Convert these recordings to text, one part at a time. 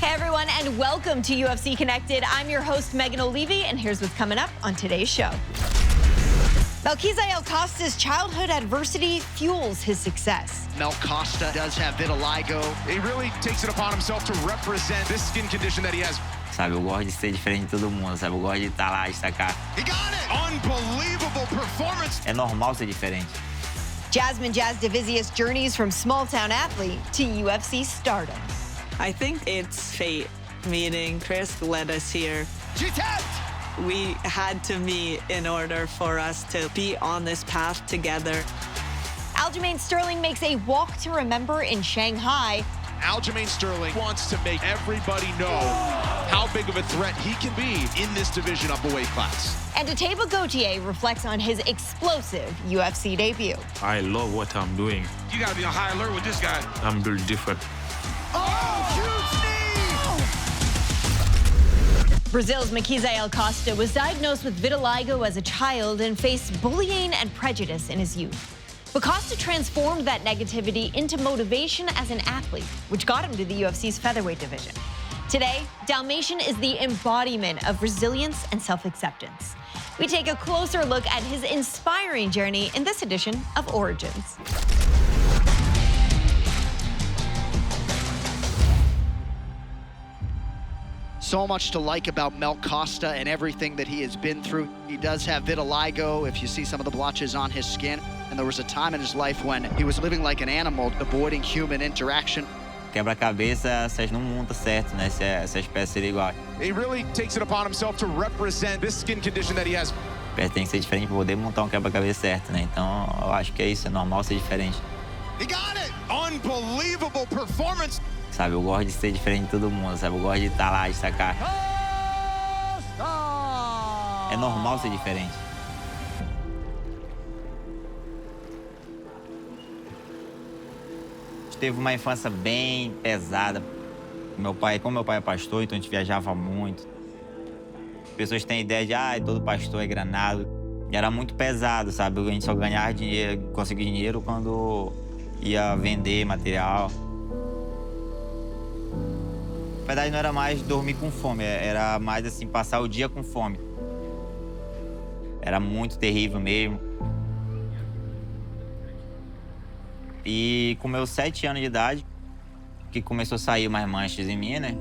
Hey everyone, and welcome to UFC Connected. I'm your host, Megan O'Leary, and here's what's coming up on today's show. Melquizael Costa's childhood adversity fuels his success. Mel Costa does have vitiligo. He really takes it upon himself to represent this skin condition that he has. Sabe, eu gosto de ser diferente de todo mundo, sabe? Eu gosto de estar lá, destacar. He got it! Unbelievable performance. É normal ser diferente. Jasmine Jasudavicius journeys from small-town athlete to UFC stardom. I think it's fate, meaning Chris led us here. We had to meet in order for us to be on this path together. Aljamain Sterling makes a walk to remember in Shanghai. Aljamain Sterling wants to make everybody know how big of a threat he can be in this division of the weight class. And Ateba Gautier reflects on his explosive UFC debut. I love what I'm doing. You gotta be on high alert with this guy. I'm built different. Oh, huge knee! Brazil's Melquizael Costa was diagnosed with vitiligo as a child and faced bullying and prejudice in his youth. But Costa transformed that negativity into motivation as an athlete, which got him to the UFC's featherweight division. Today, Dalmatian is the embodiment of resilience and self-acceptance. We take a closer look at his inspiring journey in this edition of Origins. So much to like about Mel Costa and everything that he has been through. He does have vitiligo, if you see some of the blotches on his skin. And there was a time in his life when he was living like an animal, avoiding human interaction. Quebra-cabeça, vocês não montam certo, né? Se as peças seriam iguais. He really takes it upon himself to represent this skin condition that he has. A peça tem que ser diferente para poder montar um quebra-cabeça certo, né? Então, eu acho que é isso, é normal ser diferente. He got it! Unbelievable performance! Sabe, eu gosto de ser diferente de todo mundo, sabe? Eu gosto de estar lá, destacar. É normal ser diferente. Teve uma infância bem pesada. Como meu pai é pastor, então a gente viajava muito. As pessoas têm ideia de, todo pastor é granado. E era muito pesado, sabe? A gente só ganhava dinheiro, conseguia dinheiro quando ia vender material. Na verdade, não era mais dormir com fome, era mais assim, passar o dia com fome. Era muito terrível mesmo. E com meus 7 anos de idade, que começou a sair umas manchas em mim, né?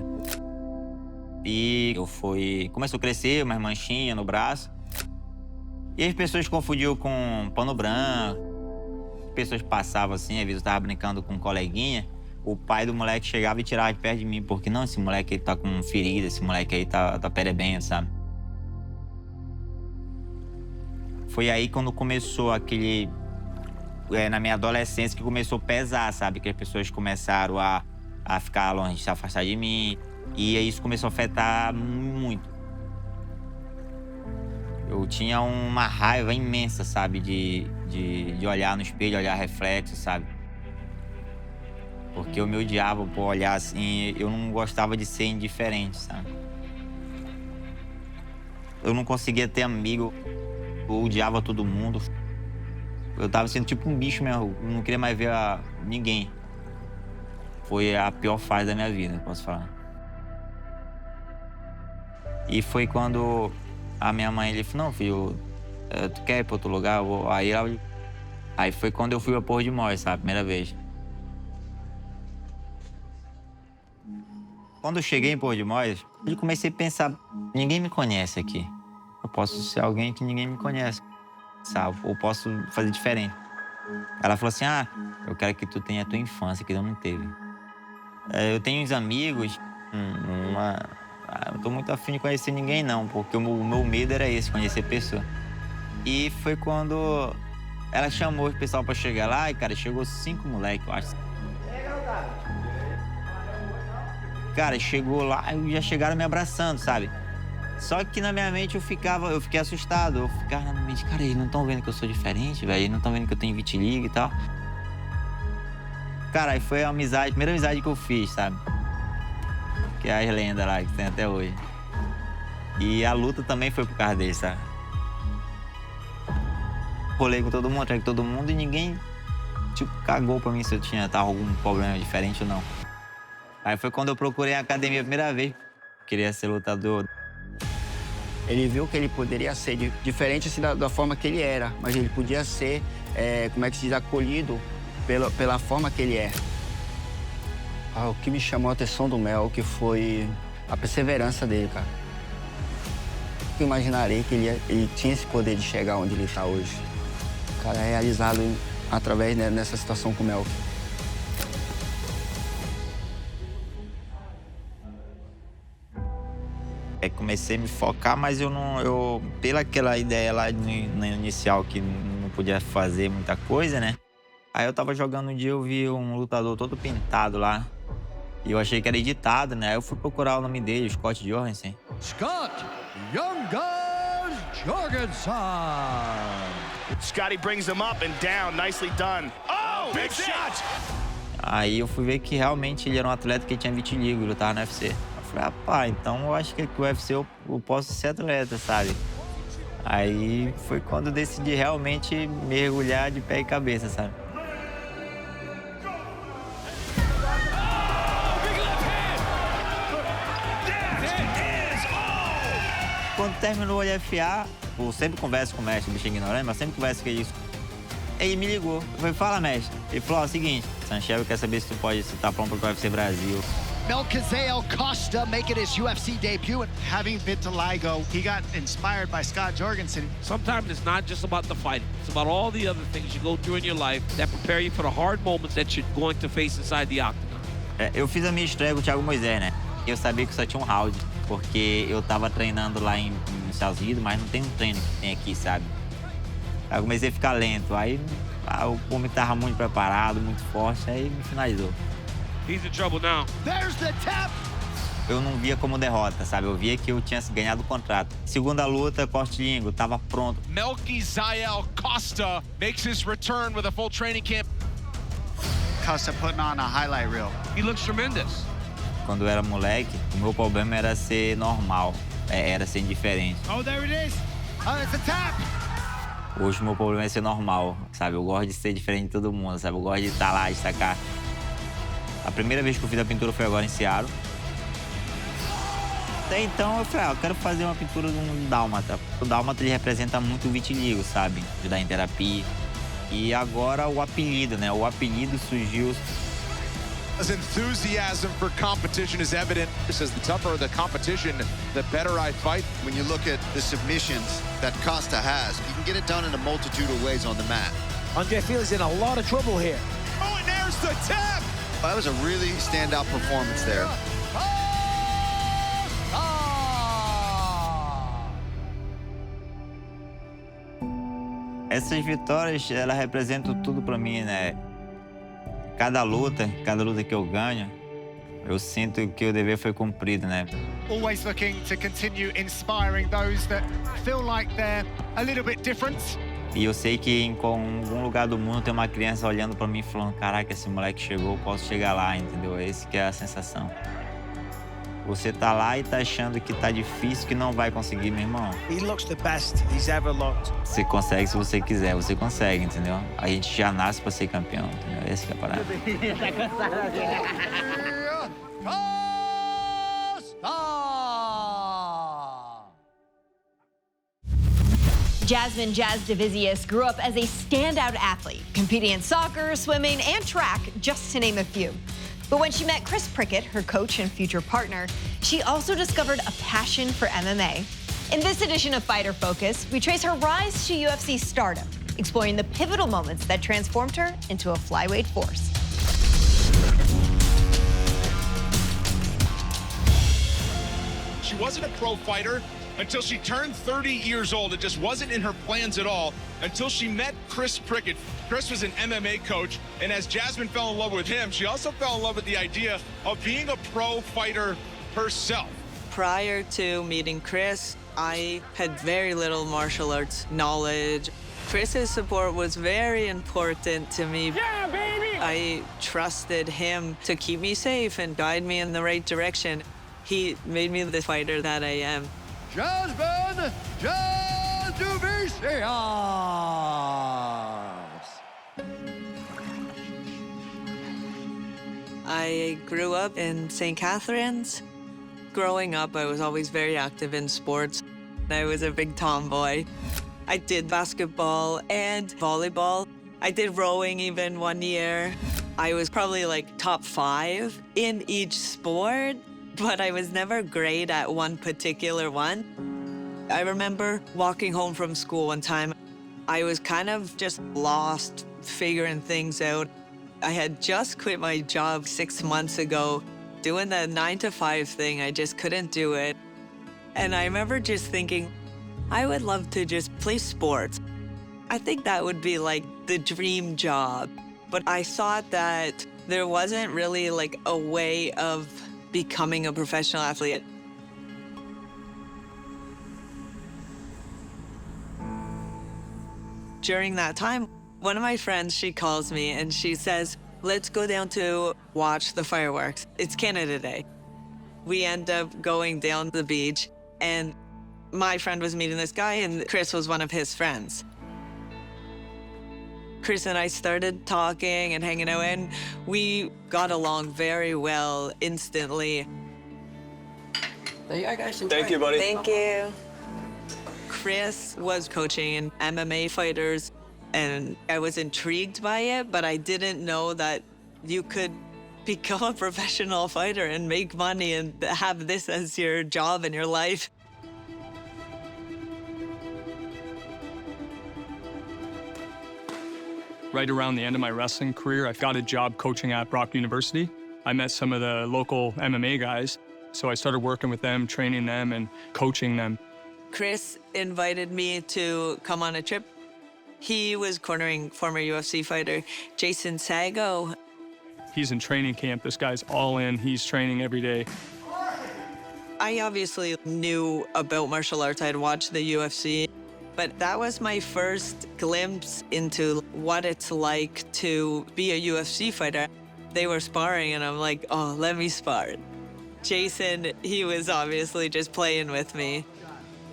E começou a crescer umas manchinhas no braço. E as pessoas confundiam com pano branco. As pessoas passavam assim, às vezes eu tava brincando com um coleguinha. O pai do moleque chegava e tirava de perto de mim, porque não, esse moleque aí tá com ferida, esse moleque aí tá perebento, sabe? Foi aí quando começou aquele... na minha adolescência que começou a pesar, sabe? Que as pessoas começaram a ficar longe, se afastar de mim. E isso começou a afetar muito. Eu tinha uma raiva imensa, sabe? De olhar no espelho, olhar reflexo, sabe? Porque eu me odiava por olhar assim, eu não gostava de ser indiferente, sabe? Eu não conseguia ter amigo, eu odiava todo mundo. Eu tava sendo tipo um bicho mesmo, eu não queria mais ver ninguém. Foi a pior fase da minha vida, posso falar. E foi quando a minha mãe ele falou, não, filho, tu quer ir pra outro lugar? Aí foi quando eu fui pra Porto de Mós, sabe, primeira vez. Quando eu cheguei em Porto de Mós, eu comecei a pensar, ninguém me conhece aqui. Eu posso ser alguém que ninguém me conhece, sabe? Ou posso fazer diferente. Ela falou assim, eu quero que tu tenha a tua infância, que eu não teve. Eu tenho uns amigos, eu não tô muito afim de conhecer ninguém não, porque o meu medo era esse, conhecer pessoa. E foi quando ela chamou o pessoal pra chegar lá e, cara, chegou 5 moleques, eu acho. Cara, chegou lá e já chegaram me abraçando, sabe? Só que na minha mente eu fiquei assustado. Eu ficava na minha mente, cara, eles não estão vendo que eu sou diferente, velho. Eles não estão vendo que eu tenho vitiligo e tal. Cara, aí foi a primeira amizade que eu fiz, sabe? Que é as lendas lá que tem até hoje. E a luta também foi por causa dele, sabe? Rolei com todo mundo, atrás de todo mundo e ninguém, tipo, cagou pra mim se eu tava algum problema diferente ou não. Aí foi quando eu procurei a academia a primeira vez. Queria ser lutador. Ele viu que ele poderia ser diferente assim, da forma que ele era, mas ele podia ser, como é que se diz, acolhido pela forma que ele é. O que me chamou a atenção do Mel que foi a perseverança dele, cara. Eu imaginarei que ele tinha esse poder de chegar onde ele está hoje. O cara é realizado através dessa situação com o Mel. Comecei a me focar, mas pela aquela ideia lá no inicial que não podia fazer muita coisa, né? Aí eu tava jogando um dia, eu vi um lutador todo pintado lá. E eu achei que era editado, né? Aí eu fui procurar o nome dele, Scott Jorgensen. Scott Youngers Jorgensen. Scotty brings him up and down, nicely done. Oh, big shot! Aí eu fui ver que realmente ele era um atleta que tinha vitiligo, ele lutava no UFC. Eu falei, rapaz, então eu acho que o UFC eu posso ser atleta, sabe? Aí foi quando eu decidi realmente mergulhar de pé e cabeça, sabe? Quando terminou o IFA, eu sempre converso com o mestre, bicho ignorante, mas sempre converso com ele. Ele me ligou. Eu falei, fala, mestre. Ele falou, ó, seguinte, Sanchev quer saber se tu tá pronto para o UFC Brasil. Melquizael Costa making his UFC debut. Having vitiligo, he got inspired by Scott Jorgensen. Sometimes it's not just about the fight. It's about all the other things you go through in your life that prepare you for the hard moments that you're going to face inside the octagon. Eu fiz a minha estreia com o Thiago Moisés, né? Eu sabia que só tinha um round, porque eu tava treinando lá em Estados Unidos, mas não tem um treino que tem aqui, sabe? Aí eu comecei a ficar lento, aí o homem tava muito preparado, muito forte, aí me finalizou. He's in trouble now. There's the tap. Eu não via como derrota, sabe? Eu via que eu tinha ganhado o contrato. Segunda luta, corte de língua, tava pronto. Melquizael Costa makes his return with a full training camp. Costa putting on a highlight reel. He looks tremendous. Quando eu era moleque, o meu problema era ser normal, era ser indiferente. Oh, there it is. Oh, it's a tap. Hoje o meu problema é ser normal, sabe? Eu gosto de ser diferente de todo mundo, sabe? Eu gosto de estar lá, destacar. A primeira vez que eu fiz a pintura foi agora em Seattle. Até então eu falei, eu quero fazer uma pintura de um dálmata. O dálmata ele representa muito o vitiligo, sabe? Ajudar em terapia. E agora o apelido, né? O apelido surgiu. His enthusiasm for competition is evident. He says the tougher the competition, the better I fight. When you look at the submissions that Costa has, he can get it done in a multitude of ways on the mat. Dvalishvili's in a lot of trouble here. Oh, and there's the tap! That was a really standout performance there. Essas vitórias, elas representam tudo pra mim, né? Cada luta que eu ganho, eu sinto que o dever foi cumprido, né? Always looking to continue inspiring those that feel like they're a little bit different. E eu sei que em algum lugar do mundo tem uma criança olhando pra mim e falando, caraca, esse moleque chegou, eu posso chegar lá, entendeu? Esse que é a sensação. Você tá lá e tá achando que tá difícil, que não vai conseguir, meu irmão. He looks the best he's ever looked. Você consegue se você quiser, você consegue, entendeu? A gente já nasce pra ser campeão, entendeu? Essa que é a parada. Jasmine Jasudavicius grew up as a standout athlete, competing in soccer, swimming, and track, just to name a few. But when she met Chris Prickett, her coach and future partner, she also discovered a passion for MMA. In this edition of Fighter Focus, we trace her rise to UFC stardom, exploring the pivotal moments that transformed her into a flyweight force. She wasn't a pro fighter until she turned 30 years old. It just wasn't in her plans at all until she met Chris Prickett. Chris was an MMA coach, and as Jasmine fell in love with him, she also fell in love with the idea of being a pro fighter herself. Prior to meeting Chris, I had very little martial arts knowledge. Chris's support was very important to me. Yeah, baby! I trusted him to keep me safe and guide me in the right direction. He made me the fighter that I am. Jasmine Jasudavicius. I grew up in St. Catharines. Growing up, I was always very active in sports. I was a big tomboy. I did basketball and volleyball. I did rowing even one year. I was probably like top 5 in each sport, but I was never great at one particular one. I remember walking home from school one time. I was kind of just lost, figuring things out. I had just quit my job 6 months ago. Doing the 9-to-5 thing, I just couldn't do it. And I remember just thinking, I would love to just play sports. I think that would be like the dream job. But I thought that there wasn't really like a way of becoming a professional athlete. During that time, one of my friends, she calls me and she says, let's go down to watch the fireworks. It's Canada Day. We end up going down the beach, and my friend was meeting this guy, and Chris was one of his friends. Chris and I started talking and hanging out, and we got along very well instantly. There you are, guys. Enjoy. Thank you, buddy. Thank you. Chris was coaching MMA fighters, and I was intrigued by it, but I didn't know that you could become a professional fighter and make money and have this as your job in your life. Right around the end of my wrestling career, I got a job coaching at Brock University. I met some of the local MMA guys, so I started working with them, training them, and coaching them. Chris invited me to come on a trip. He was cornering former UFC fighter Jason Sago. He's in training camp. This guy's all in. He's training every day. I obviously knew about martial arts. I'd watched the UFC, but that was my first glimpse into what it's like to be a UFC fighter. They were sparring, and I'm like, oh, let me spar. Jason, he was obviously just playing with me.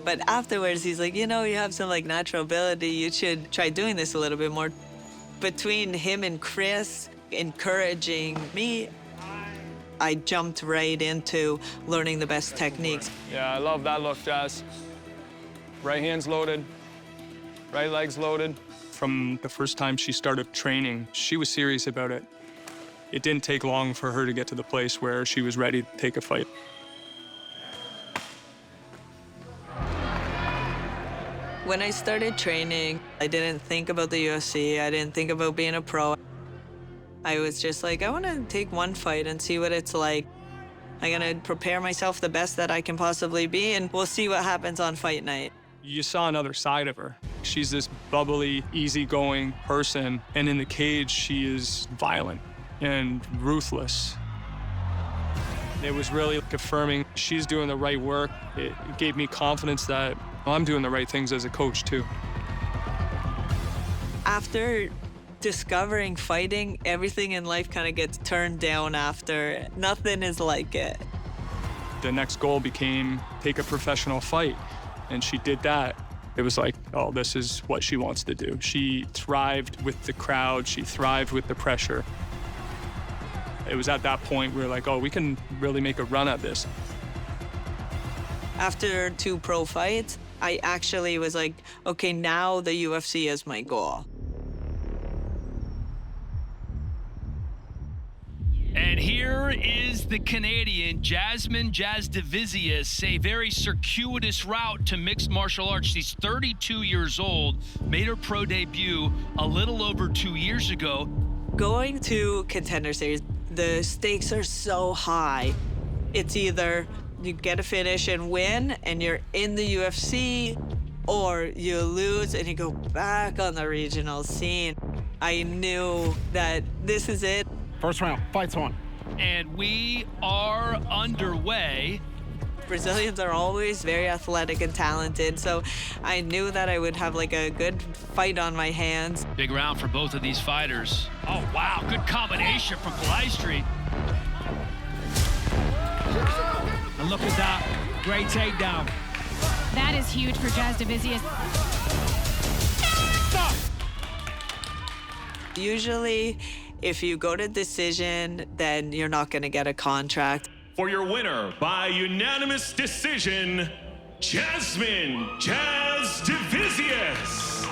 But afterwards, he's like, you know, you have some like natural ability. You should try doing this a little bit more. Between him and Chris encouraging me, I jumped right into learning the best techniques. Yeah, I love that look, Jazz. Right hand's loaded, right leg's loaded. From the first time she started training, she was serious about it. It didn't take long for her to get to the place where she was ready to take a fight. When I started training, I didn't think about the UFC. I didn't think about being a pro. I was just like, I want to take one fight and see what it's like. I'm going to prepare myself the best that I can possibly be, and we'll see what happens on fight night. You saw another side of her. She's this bubbly, easygoing person, and in the cage, she is violent and ruthless. It was really affirming. She's doing the right work. It gave me confidence that I'm doing the right things as a coach, too. After discovering fighting, everything in life kind of gets turned down after. Nothing is like it. The next goal became take a professional fight, and she did that. It was like, oh, this is what she wants to do. She thrived with the crowd. She thrived with the pressure. It was at that point we were like, oh, we can really make a run at this. After 2 pro fights, I actually was like, okay, now the UFC is my goal. And here is the Canadian, Jasmine Jasudavicius, a very circuitous route to mixed martial arts. She's 32 years old, made her pro debut a little over 2 years ago. Going to Contender Series, the stakes are so high. It's either you get a finish and win and you're in the UFC, or you lose and you go back on the regional scene. I knew that this is it. First round, fight's on. And we are underway. Brazilians are always very athletic and talented, so I knew that I would have like a good fight on my hands. Big round for both of these fighters. Oh, wow, good combination from Kalistri. And look at that, great takedown. That is huge for Jasudavicius. Usually, If you go to decision, then you're not going to get a contract. For your winner by unanimous decision, Jasmine Jasudavicius.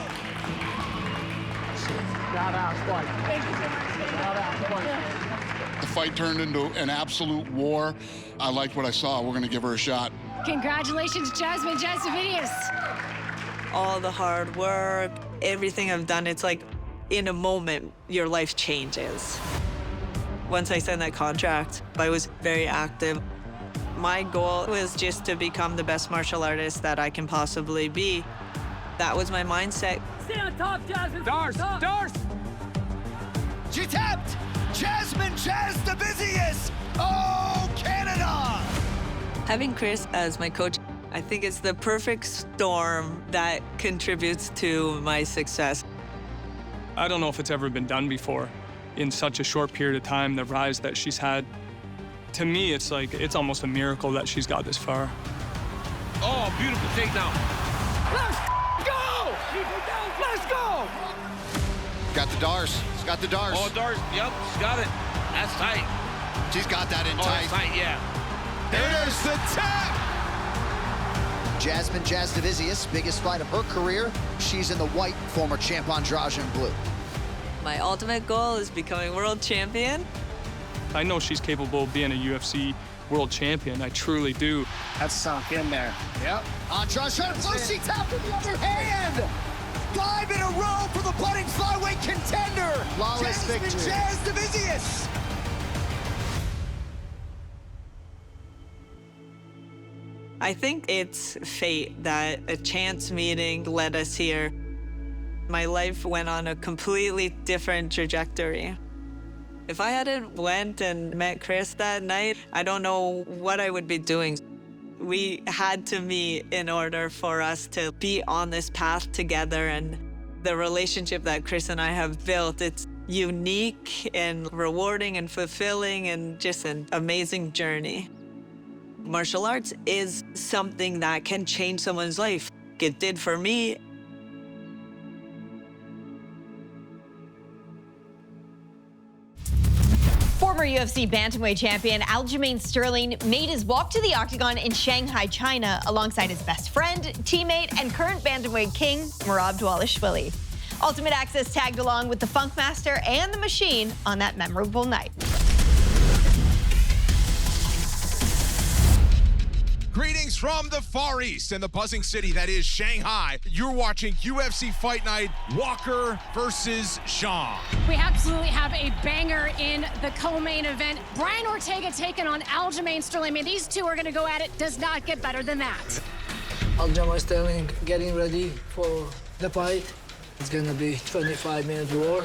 The fight turned into an absolute war. I liked what I saw. We're going to give her a shot. Congratulations, Jasmine Jasudavicius. All the hard work, everything I've done, it's like in a moment, your life changes. Once I signed that contract, I was very active. My goal was just to become the best martial artist that I can possibly be. That was my mindset. Stay on top, Jasmine. Dars. She tapped! Jasmine Jasudavicius! Oh, Canada! Having Chris as my coach, I think it's the perfect storm that contributes to my success. I don't know if it's ever been done before. In such a short period of time, the rise that she's had, to me, it's almost a miracle that she's got this far. Oh, beautiful takedown. Let's go! Let's go! Got the Dars. She's got the Dars. Oh, Dars. Yep, she's got it. That's tight. She's got that in tight. That's tight, yeah. There's the tap! Jasmine Jasudavicius, biggest fight of her career. She's in the white, former champ Andrade in blue. My ultimate goal is becoming world champion. I know she's capable of being a UFC world champion. I truly do. That's sunk in there. Yep. Andrade, she tapped with the other hand! 5 in a row for the budding flyweight contender! Flawless victory. Jasmine Jasudavicius! I think it's fate that a chance meeting led us here. My life went on a completely different trajectory. If I hadn't went and met Chris that night, I don't know what I would be doing. We had to meet in order for us to be on this path together, and the relationship that Chris and I have built, it's unique and rewarding and fulfilling and just an amazing journey. Martial arts is something that can change someone's life. It did for me. Former UFC Bantamweight champion Aljamain Sterling made his walk to the octagon in Shanghai, China, alongside his best friend, teammate, and current Bantamweight king, Merab Dvalishvili. Ultimate Access tagged along with the Funkmaster and the Machine on that memorable night. Greetings from the Far East and the buzzing city that is Shanghai. You're watching UFC Fight Night, Walker versus Zhang. We absolutely have a banger in the co-main event. Brian Ortega taking on Aljamain Sterling. I mean, these two are going to go at it. Does not get better than that. Aljamain Sterling getting ready for the fight. It's going to be 25-minute war.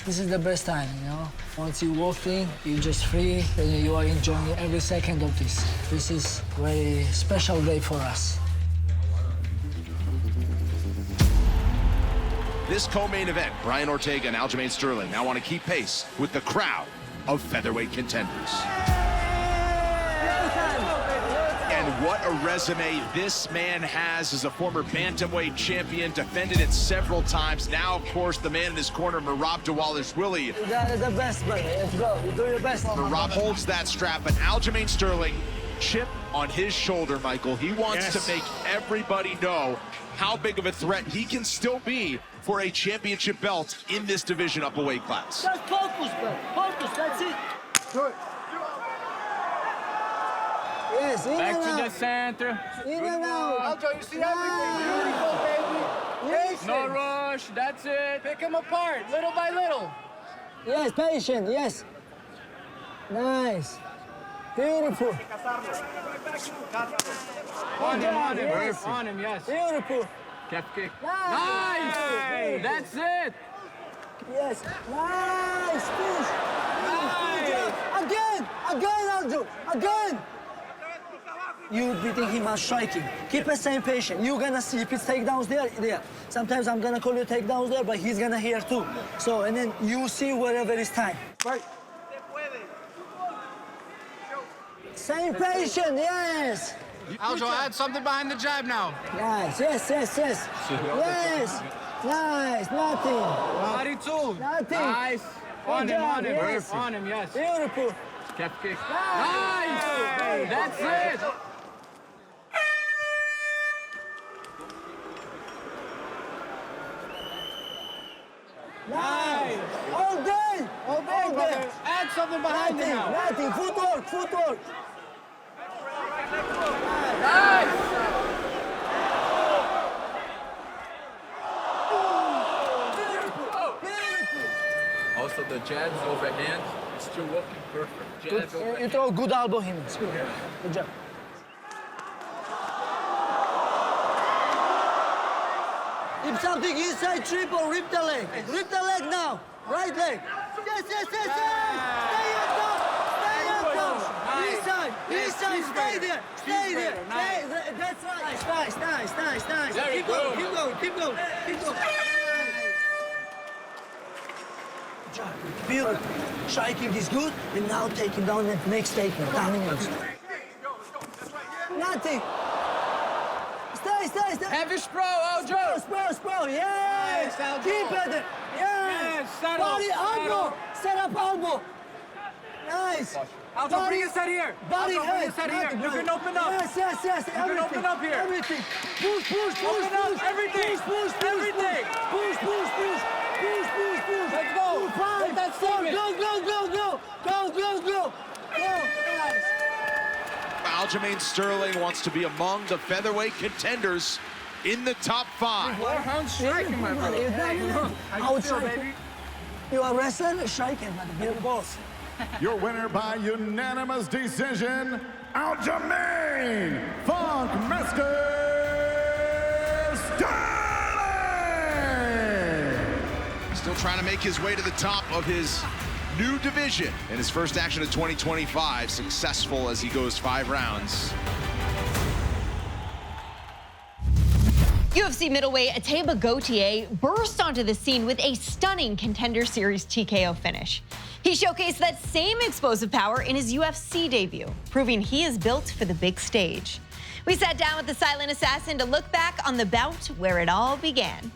This is the best time, you know? Once you walk in, you're just free, and you are enjoying every second of this. This is a very special day for us. This co-main event, Brian Ortega and Aljamain Sterling now want to keep pace with the crowd of featherweight contenders. And what a resume this man has as a former bantamweight champion, defended it several times. Now, of course, the man in his corner, Merab Dvalishvili. You got the best, buddy. Let's go. You do your best. Merab holds that strap, but Aljamain Sterling, chip on his shoulder, Michael. He wants to make everybody know how big of a threat he can still be for a championship belt in this division up a weight class. Just focus, bro. Focus, that's it. Good. Yes, in Back and to out. the center. In and out. Aljo, you see everything. Beautiful, baby. Yes. No rush. That's it. Pick them apart, little by little. Yes, patient, yes. Nice. Beautiful. On him, yes. On him, yes. Beautiful. Kept kick. Nice. That's it. Yes. Nice. Finish. Nice. Again, Aljo. Again. You're beating him on striking. Keep the same patient. You're gonna see if it's takedowns there. Sometimes I'm gonna call you takedowns there, but he's gonna hear too. So, and then you see wherever it's time. Right. Same patient, yes. Aljo, add something behind the jab now. Nice, yes. Yes. Nice, nothing. Body too. Nothing. Nice. On him, on him, yes. on him, yes. Beautiful. Calf kick. Nice! That's it! Nice! All day! All day, brother. Add something behind it now. Nothing. Footwork, footwork. Nice! Also the jabs overhand, still working perfect. Good. Jab overhand. You throw a good elbow in. It's good. Good job. If something inside triple, rip the leg. Rip the leg now. Right leg. Yes, yes, yes, yes. Stay up top. Stay up top. Inside. Inside. Stay there. Stay there. Stay. That's right. Nice, nice, nice, nice. Keep going. Keep going. Keep going. Keep going. Good job. Beautiful. Striking is good, and now taking down that next statement. Dominance. Nothing. Stay. Heavy sprawl, Aljo. Sprawl. Yes. Nice, Keep it. Yes. Settle. Body, elbow. Set up elbow. Nice. Aljo, bring his head here. Body, Aljo, bring his head here. You can open up. Yes. You can open up here. Everything. Push. Open up. Everything. Push. Everything. Push. Let's go. Five. That's seven. Go. Nice. Aljamain Sterling wants to be among the featherweight contenders in the top 5. Forehand striking, my brother. Outside. You are wrestling, striking, but they're both. Your winner by unanimous decision, Aljamain Sterling! Still trying to make his way to the top of his new division in his first action of 2025, successful as he goes 5 rounds. UFC middleweight Ateba Gautier burst onto the scene with a stunning Contender Series TKO finish. He showcased that same explosive power in his UFC debut, proving he is built for the big stage. We sat down with the silent assassin to look back on the bout where it all began.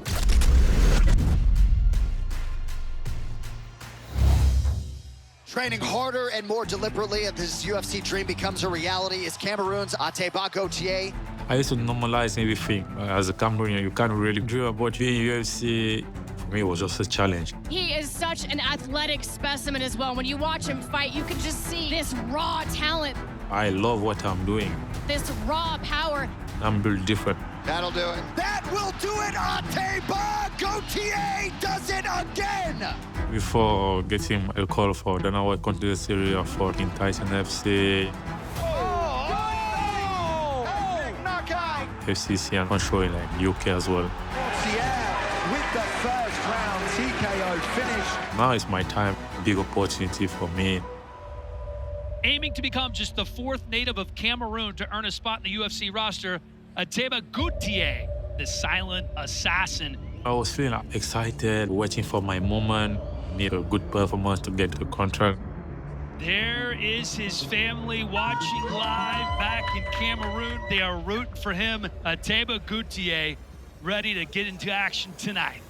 Training harder and more deliberately as this UFC dream becomes a reality is Cameroon's Ateba Gautier. I used to normalize everything. As a Cameroonian, you can't really dream about being UFC. For me, it was just a challenge. He is such an athletic specimen as well. When you watch him fight, you can just see this raw talent, I love what I'm doing. this raw power. I'm built different. That'll do it. That will do it. Ateba Gautier does it again. Before getting a call for Dana Contender Series, I fought in Tyson FC, FCC, and controlling like UK as well. With the first round TKO finish. Now is my time. Big opportunity for me. Aiming to become just the 4th native of Cameroon to earn a spot in the UFC roster, Ateba Gautier, the silent assassin. I was feeling excited, waiting for my moment. Need a good performance to get the contract. There is his family watching live back in Cameroon. They are rooting for him. Ateba Gautier ready to get into action tonight.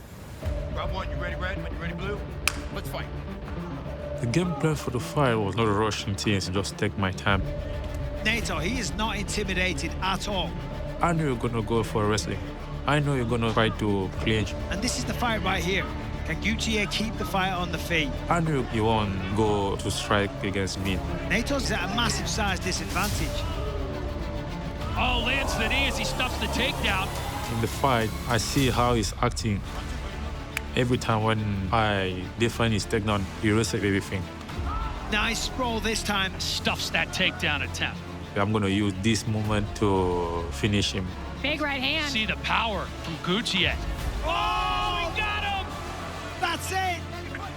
Round 1, you ready, red? You ready, blue? Let's fight. The game plan for the fight was not rushing things, just take my time. Nato, he is not intimidated at all. I knew you're gonna go for wrestling. I know you're gonna try to clinch. And this is the fight right here. Can Gautier keep the fight on the feet? I knew you won't go to strike against me. Nato's at a massive size disadvantage. Oh, lands the knee as he stuffs the takedown. In the fight, I see how he's acting. Every time when I defend his takedown, he risks everything. Nice sprawl this time. Stuffs that takedown attempt. I'm gonna use this moment to finish him. Big right hand. See the power from Gautier. Oh, he got him! That's it!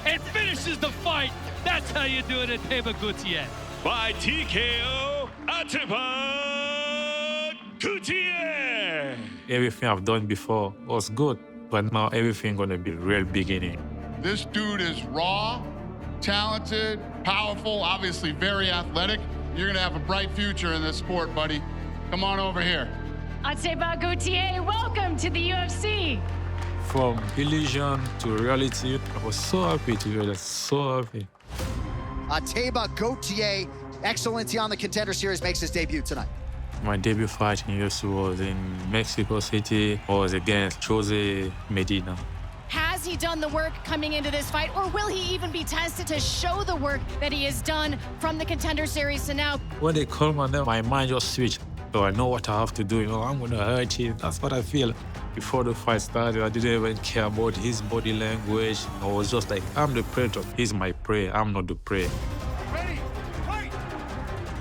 It finishes the fight. That's how you do it at Ateba Gautier. By TKO, Ateba Gautier! Everything I've done before was good, but now everything gonna be real beginning. This dude is raw, talented, powerful, obviously very athletic. You're gonna have a bright future in this sport, buddy. Come on over here. Ateba Gautier, welcome to the UFC. from illusion to reality. I was so happy to hear that, so happy. Ateba Gautier, Excellency on the Contender Series, makes his debut tonight. My debut fight in UFC was in Mexico City. I was against Jose Medina. Has he done the work coming into this fight, or will he even be tested to show the work that he has done from the Contender Series to now? When they called my name, my mind just switched. So I know what I have to do. You know, I'm going to hurt him. That's what I feel. Before the fight started, I didn't even care about his body language. I was just like, I'm the predator. He's my prey. I'm not the prey.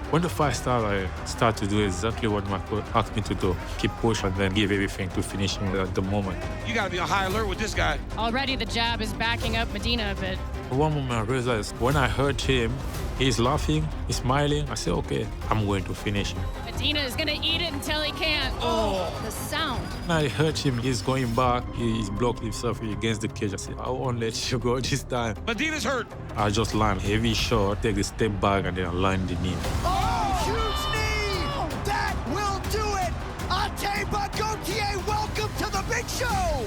When the fight started, I started to do exactly what my coach asked me to do. Keep pushing and then give everything to finish him at the moment. You got to be on high alert with this guy. Already the jab is backing up Medina a bit. One moment I realized when I heard him, he's laughing, he's smiling. I said, okay, I'm going to finish him. Medina is going to eat it until he can't. Oh, the sound. When I heard him, he's going back. He's blocked himself against the cage. I said, I won't let you go this time. Medina's hurt. I just land heavy shot, take a step back, and then I land the knee. Oh, huge knee! That will do it! Ateba Gautier, welcome to the big show!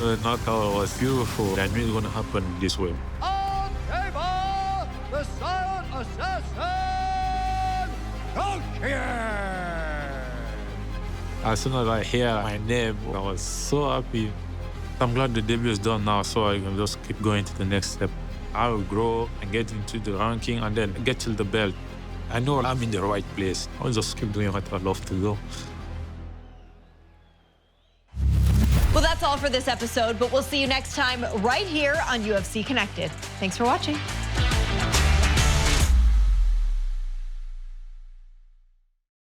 The knockout was beautiful. I knew it was going to happen this way. Ateba, the silent assassin, Gautier! As soon as I hear my name, I was so happy. I'm glad the debut is done now, so I can just keep going to the next step. I will grow and get into the ranking and then get to the belt. I know I'm in the right place. I'll just keep doing what I love to do. Well, that's all for this episode, but we'll see you next time right here on UFC Connected. Thanks for watching.